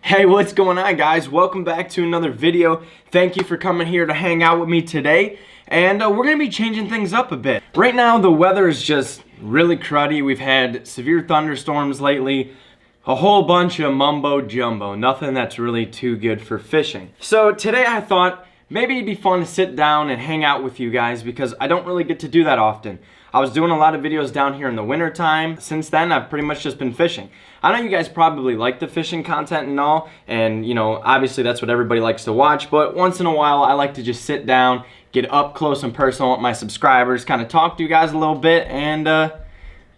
Hey, what's going on, guys? Welcome back to another video. Thank you for coming here to hang out with me today. And we're going to be changing things up a bit. Right now, the weather is just really cruddy. We've had severe thunderstorms lately. A whole bunch of mumbo jumbo. Nothing that's really too good for fishing. So today I thought maybe it'd be fun to sit down and hang out with you guys because I don't really get to do that often. I was doing a lot of videos down here in the winter time. Since then, I've pretty much just been fishing. I know you guys probably like the fishing content and all, and you know, obviously that's what everybody likes to watch, but once in a while I like to just sit down, get up close and personal with my subscribers, kind of talk to you guys a little bit, and I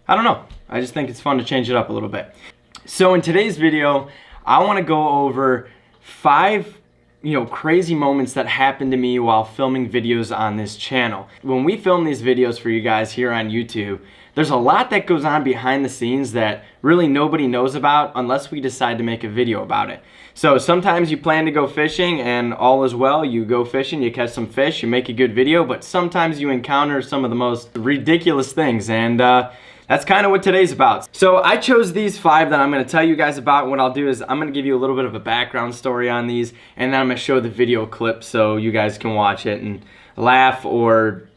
don't know. I just think it's fun to change it up a little bit. So in today's video, I want to go over 5 crazy moments that happened to me while filming videos on this channel. When we film these videos for you guys here on YouTube, there's a lot that goes on behind the scenes that really nobody knows about unless we decide to make a video about it. So sometimes you plan to go fishing and all is well, you go fishing, you catch some fish, you make a good video, but sometimes you encounter some of the most ridiculous things, and that's kind of what today's about. So I chose these 5 that I'm going to tell you guys about. What I'll do is I'm going to give you a little bit of a background story on these, and then I'm going to show the video clip so you guys can watch it and laugh or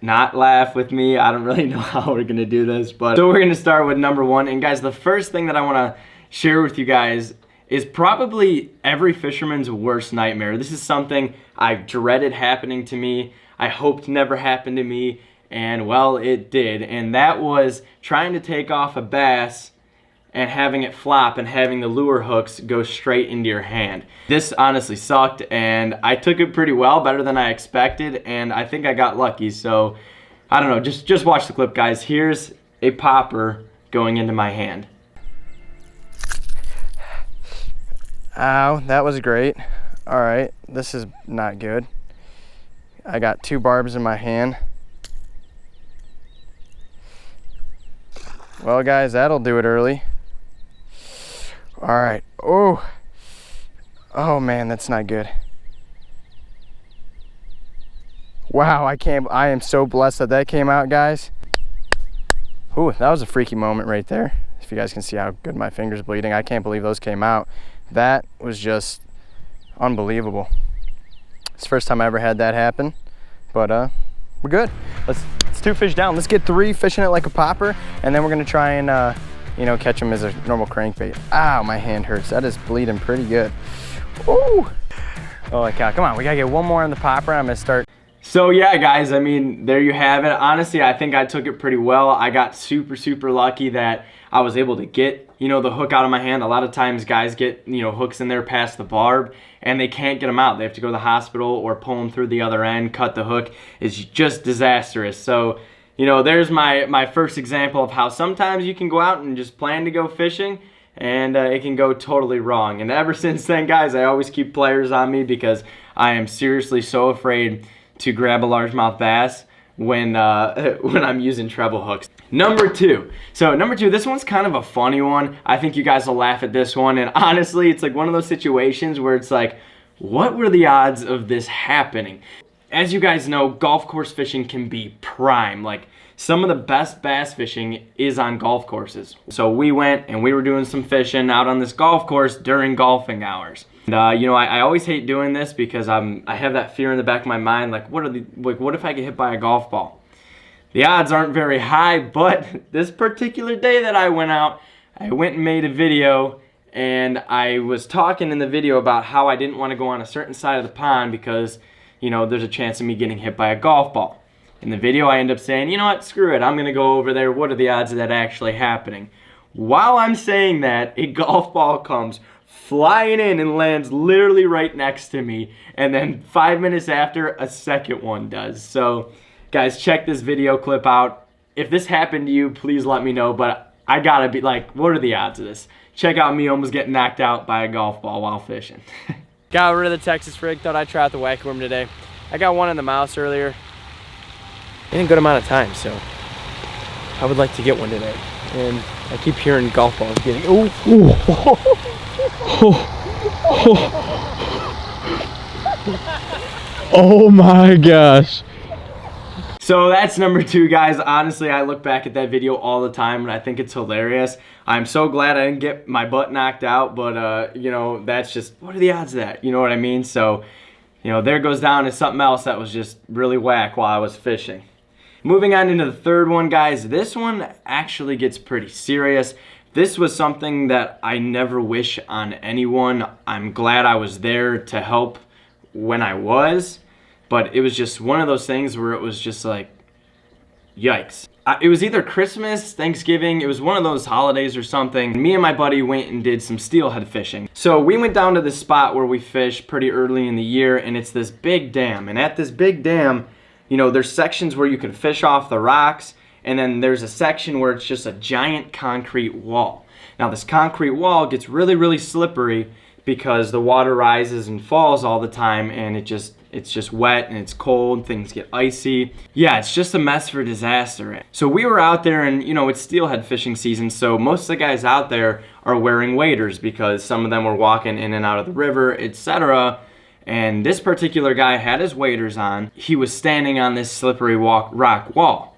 not laugh with me. I don't really know how we're going to do this, but so we're going to start with number 1. And guys, the first thing that I want to share with you guys is probably every fisherman's worst nightmare. This is something I dreaded happening to me. I hoped never happened to me. And well, it did, and that was trying to take off a bass and having it flop and having the lure hooks go straight into your hand. This honestly sucked, and I took it pretty well, better than I expected, and I think I got lucky. So I don't know, just watch the clip, guys. Here's a popper going into my hand. Ow, that was great. All right, this is not good. I got 2 barbs in my hand. Well, guys, that'll do it early. All right. Oh man, that's not good. Wow, I am so blessed that that came out, guys. Ooh, that was a freaky moment right there. If you guys can see how good my finger's bleeding, I can't believe those came out. That was just unbelievable. It's the first time I ever had that happen, but we're good. Let's 2 fish down. Let's get 3 fishing it like a popper, and then we're gonna try and catch them as a normal crankbait. Ow, my hand hurts. That is bleeding pretty good. Ooh. Holy cow, come on, we gotta get 1 more on the popper. I'm gonna start. So yeah, guys, I mean, there you have it. Honestly, I think I took it pretty well. I got super lucky that I was able to get, the hook out of my hand. A lot of times guys get, hooks in there past the barb and they can't get them out. They have to go to the hospital or pull them through the other end, cut the hook. It's just disastrous. So, there's my first example of how sometimes you can go out and just plan to go fishing and it can go totally wrong. And ever since then, guys, I always keep pliers on me because I am seriously so afraid to grab a largemouth bass when I'm using treble hooks. Number 2. So number 2, this one's kind of a funny one. I think you guys will laugh at this one, and honestly, it's like one of those situations where it's like, what were the odds of this happening? As you guys know, golf course fishing can be prime. Like, some of the best bass fishing is on golf courses. So we went and we were doing some fishing out on this golf course during golfing hours. And I always hate doing this because I have that fear in the back of my mind, like what if I get hit by a golf ball? The odds aren't very high, but this particular day that I went out, I went and made a video, and I was talking in the video about how I didn't want to go on a certain side of the pond because, there's a chance of me getting hit by a golf ball. In the video, I end up saying, you know what, screw it, I'm going to go over there. What are the odds of that actually happening? While I'm saying that, a golf ball comes flying in and lands literally right next to me, and then 5 minutes after, a second one does. So guys, check this video clip out. If this happened to you, please let me know, but I gotta be like, what are the odds of this? Check out me almost getting knocked out by a golf ball while fishing. Got rid of the Texas rig, thought I'd try out the whack worm today. I got one in the mouse earlier. In a good amount of time, so I would like to get one today. And I keep hearing golf balls getting, Oh my gosh. So that's number 2, guys. Honestly, I look back at that video all the time and I think it's hilarious. I'm so glad I didn't get my butt knocked out, but you know, that's just, what are the odds of that? You know what I mean? So, you know, there goes down to something else that was just really whack while I was fishing. Moving on into the third one, guys. This one actually gets pretty serious. This was something that I never wish on anyone. I'm glad I was there to help when I was, but it was just one of those things where it was just like, yikes. It was either Christmas, Thanksgiving, it was one of those holidays or something. Me and my buddy went and did some steelhead fishing. So we went down to this spot where we fish pretty early in the year, and it's this big dam. And at this big dam, you know, there's sections where you can fish off the rocks, and then there's a section where it's just a giant concrete wall. Now this concrete wall gets really, really slippery because the water rises and falls all the time, and it's just wet and it's cold, things get icy. Yeah, it's just a mess for disaster. So we were out there, and you know, it's steelhead fishing season, so most of the guys out there are wearing waders because some of them were walking in and out of the river, etc. And this particular guy had his waders on. He was standing on this slippery rock wall.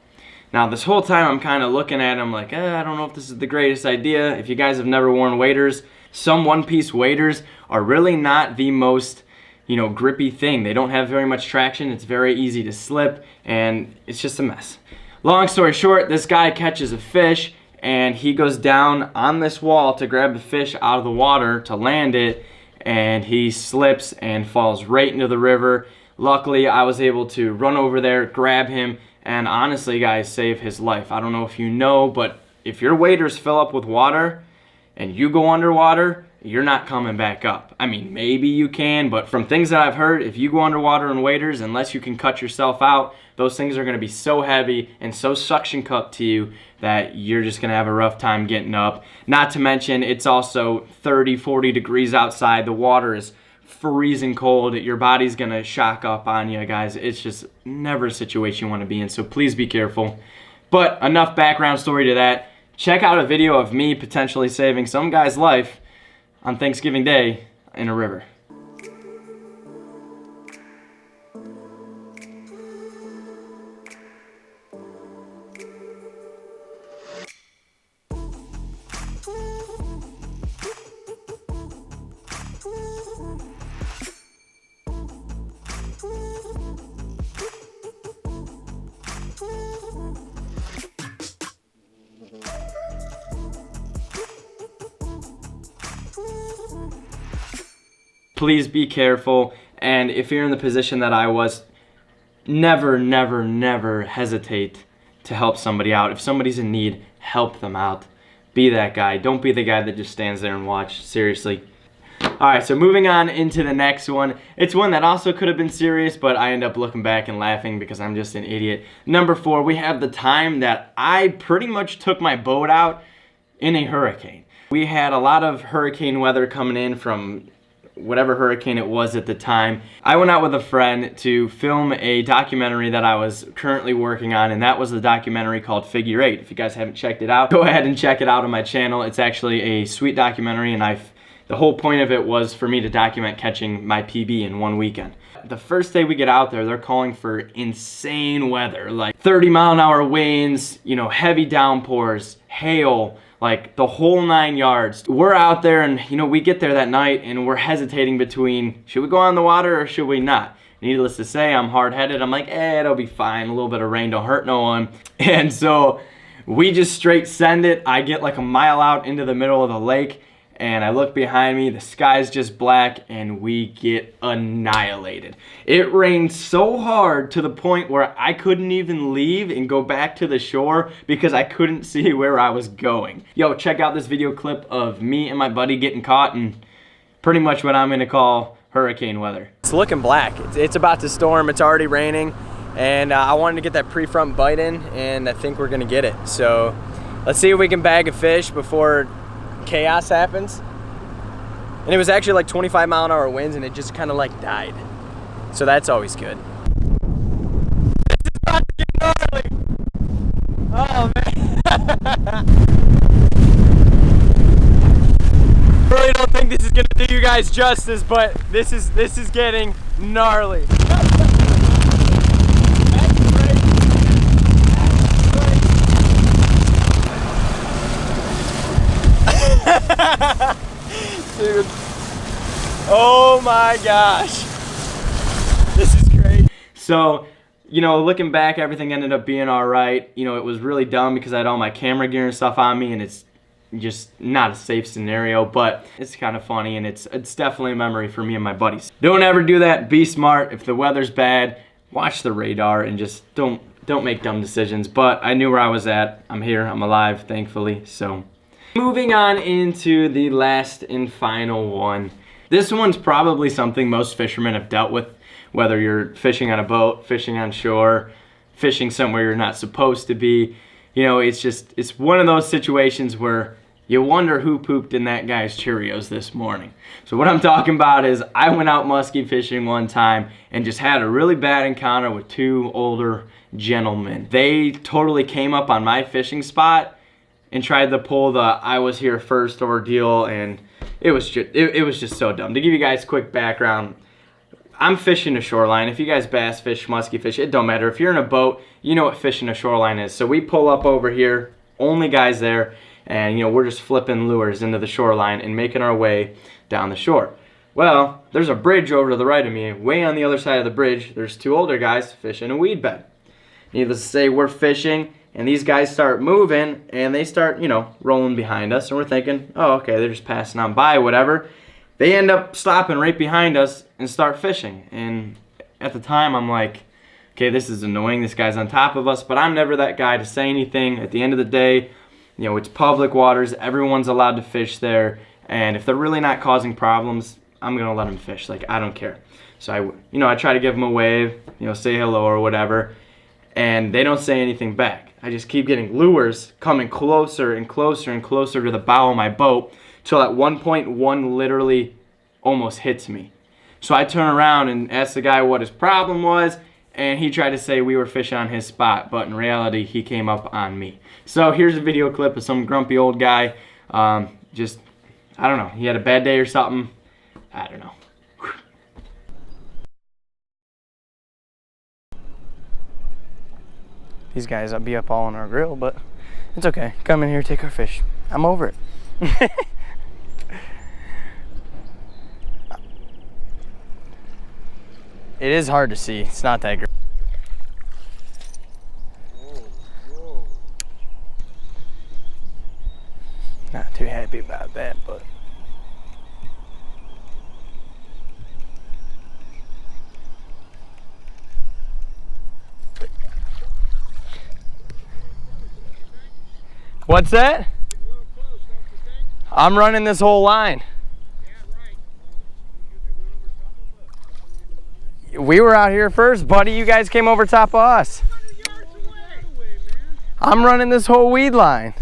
Now this whole time I'm kind of looking at him like, I don't know if this is the greatest idea. If you guys have never worn waders, some one-piece waders are really not the most, you know, grippy thing. They don't have very much traction. It's very easy to slip, and it's just a mess. Long story short, this guy catches a fish, and he goes down on this wall to grab the fish out of the water to land it, and he slips and falls right into the river. Luckily, I was able to run over there, grab him, and honestly, guys, save his life. I don't know if you know, but if your waders fill up with water and you go underwater, you're not coming back up. I mean, maybe you can, but from things that I've heard, if you go underwater in waders, unless you can cut yourself out, those things are gonna be so heavy and so suction cupped to you that you're just gonna have a rough time getting up. Not to mention, it's also 30, 40 degrees outside. The water is freezing cold. Your body's gonna shock up on you, guys. It's just never a situation you wanna be in, so please be careful. But enough background story to that. Check out a video of me potentially saving some guy's life on Thanksgiving Day in a river. Please be careful, and if you're in the position that I was, never, never, never hesitate to help somebody out. If somebody's in need, help them out. Be that guy. Don't be the guy that just stands there and watch. Seriously. Alright, so moving on into the next one. It's one that also could have been serious, but I end up looking back and laughing because I'm just an idiot. Number 4, we have the time that I pretty much took my boat out in a hurricane. We had a lot of hurricane weather coming in from whatever hurricane it was at the time. I went out with a friend to film a documentary that I was currently working on, and that was the documentary called Figure 8. If you guys haven't checked it out, go ahead and check it out on my channel. It's actually a sweet documentary, and the whole point of it was for me to document catching my PB in one weekend. The first day we get out there, they're calling for insane weather, like 30-mile-an-hour winds, you know, heavy downpours, hail, like the whole 9 yards. We're out there, and you know, we get there that night and we're hesitating between, should we go on the water or should we not? Needless to say, I'm hard-headed. I'm like, it'll be fine. A little bit of rain don't hurt no one. And so we just straight send it. I get like a mile out into the middle of the lake, and I look behind me, the sky's just black, and we get annihilated. It rained so hard to the point where I couldn't even leave and go back to the shore because I couldn't see where I was going. Yo, check out this video clip of me and my buddy getting caught in pretty much what I'm gonna call hurricane weather. It's looking black. It's about to storm. It's already raining, and I wanted to get that pre-front bite in, and I think we're gonna get it. So let's see if we can bag a fish before chaos happens. And it was actually like 25-mile-an-hour winds, and it just kind of like died. So that's always good. It's about to get gnarly. Oh man. Really don't think this is gonna do you guys justice, but this is getting gnarly. That's crazy. dude. Oh my gosh. This is crazy. So, you know, looking back, everything ended up being all right. You know, it was really dumb because I had all my camera gear and stuff on me, and it's just not a safe scenario, but it's kind of funny, and it's definitely a memory for me and my buddies. Don't ever do that. Be smart. If the weather's bad, watch the radar and just don't make dumb decisions. But I knew where I was at. I'm here. I'm alive, thankfully. So moving on into the last and final one. This one's probably something most fishermen have dealt with, whether you're fishing on a boat, fishing on shore, fishing somewhere you're not supposed to be. You know, it's one of those situations where you wonder who pooped in that guy's Cheerios this morning. So what I'm talking about is I went out muskie fishing one time and just had a really bad encounter with two older gentlemen. They totally came up on my fishing spot and tried to pull the I was here first ordeal, and it was just so dumb. To give you guys a quick background, I'm fishing a shoreline. If you guys bass fish, muskie fish, it don't matter. If you're in a boat, you know what fishing a shoreline is. So we pull up over here, only guys there, and you know, we're just flipping lures into the shoreline and making our way down the shore. Well, there's a bridge over to the right of me. Way on the other side of the bridge, there's two older guys fishing a weed bed. Needless to say, we're fishing, and these guys start moving, and they start, you know, rolling behind us, and we're thinking, oh, okay, they're just passing on by, whatever. They end up stopping right behind us and start fishing. And at the time, I'm like, okay, this is annoying. This guy's on top of us, but I'm never that guy to say anything. At the end of the day, you know, it's public waters. Everyone's allowed to fish there. And if they're really not causing problems, I'm going to let them fish. Like, I don't care. So, I try to give them a wave, you know, say hello or whatever. And they don't say anything back. I just keep getting lures coming closer and closer and closer to the bow of my boat, till at one point, one literally almost hits me. So I turn around and ask the guy what his problem was, and he tried to say we were fishing on his spot, but in reality, he came up on me. So here's a video clip of some grumpy old guy. I don't know, he had a bad day or something. I don't know. These guys will be up all on our grill, but it's okay. Come in here, take our fish. I'm over it. It is hard to see. It's not that great. Whoa. Not too happy about that, but what's that? I'm running this whole line. We were out here first, buddy. You guys came over top of us. I'm running this whole weed line.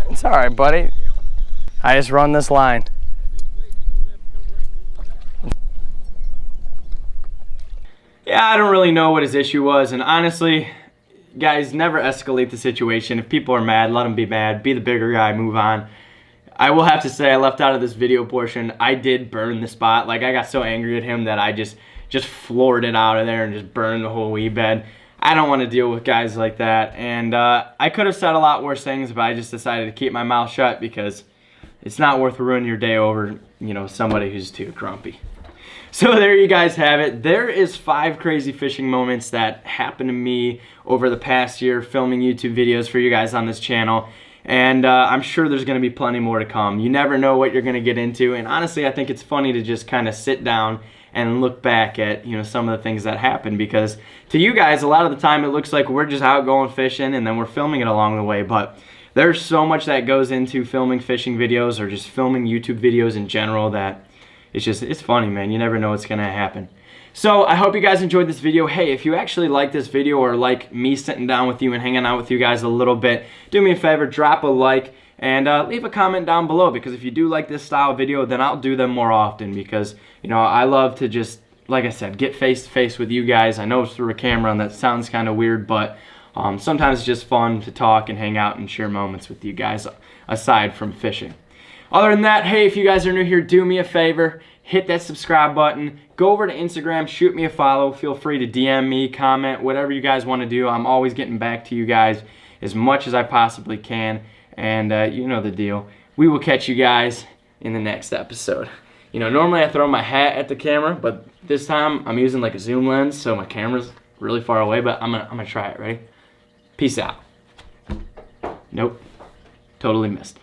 It's all right, buddy. I just run this line. Yeah, I don't really know what his issue was, and honestly, guys, never escalate the situation. If people are mad, let them be mad. Be the bigger guy, move on. I will have to say, I left out of this video portion, I did burn the spot. Like, I got so angry at him that I just floored it out of there and just burned the whole weed bed. I don't want to deal with guys like that, and I could have said a lot worse things, but I just decided to keep my mouth shut because it's not worth ruining your day over, you know, somebody who's too grumpy. So there you guys have it. There is 5 crazy fishing moments that happened to me over the past year filming YouTube videos for you guys on this channel. And I'm sure there's going to be plenty more to come. You never know what you're going to get into. And honestly, I think it's funny to just kind of sit down and look back at, you know, some of the things that happened. Because to you guys, a lot of the time it looks like we're just out going fishing and then we're filming it along the way. But there's so much that goes into filming fishing videos or just filming YouTube videos in general that it's funny, man. You never know what's gonna happen. So I hope you guys enjoyed this video. Hey, if you actually like this video or like me sitting down with you and hanging out with you guys a little bit, do me a favor, drop a like and leave a comment down below, because if you do like this style of video, then I'll do them more often, because, you know, I love to just, like I said, get face to face with you guys. I know it's through a camera and that sounds kind of weird, but sometimes it's just fun to talk and hang out and share moments with you guys aside from fishing. Other than that, hey, if you guys are new here, do me a favor, hit that subscribe button. Go over to Instagram, shoot me a follow. Feel free to DM me, comment, whatever you guys want to do. I'm always getting back to you guys as much as I possibly can. And you know the deal. We will catch you guys in the next episode. You know, normally I throw my hat at the camera, but this time I'm using like a zoom lens, so my camera's really far away, but I'm gonna try it. Ready? Peace out. Nope. Totally missed.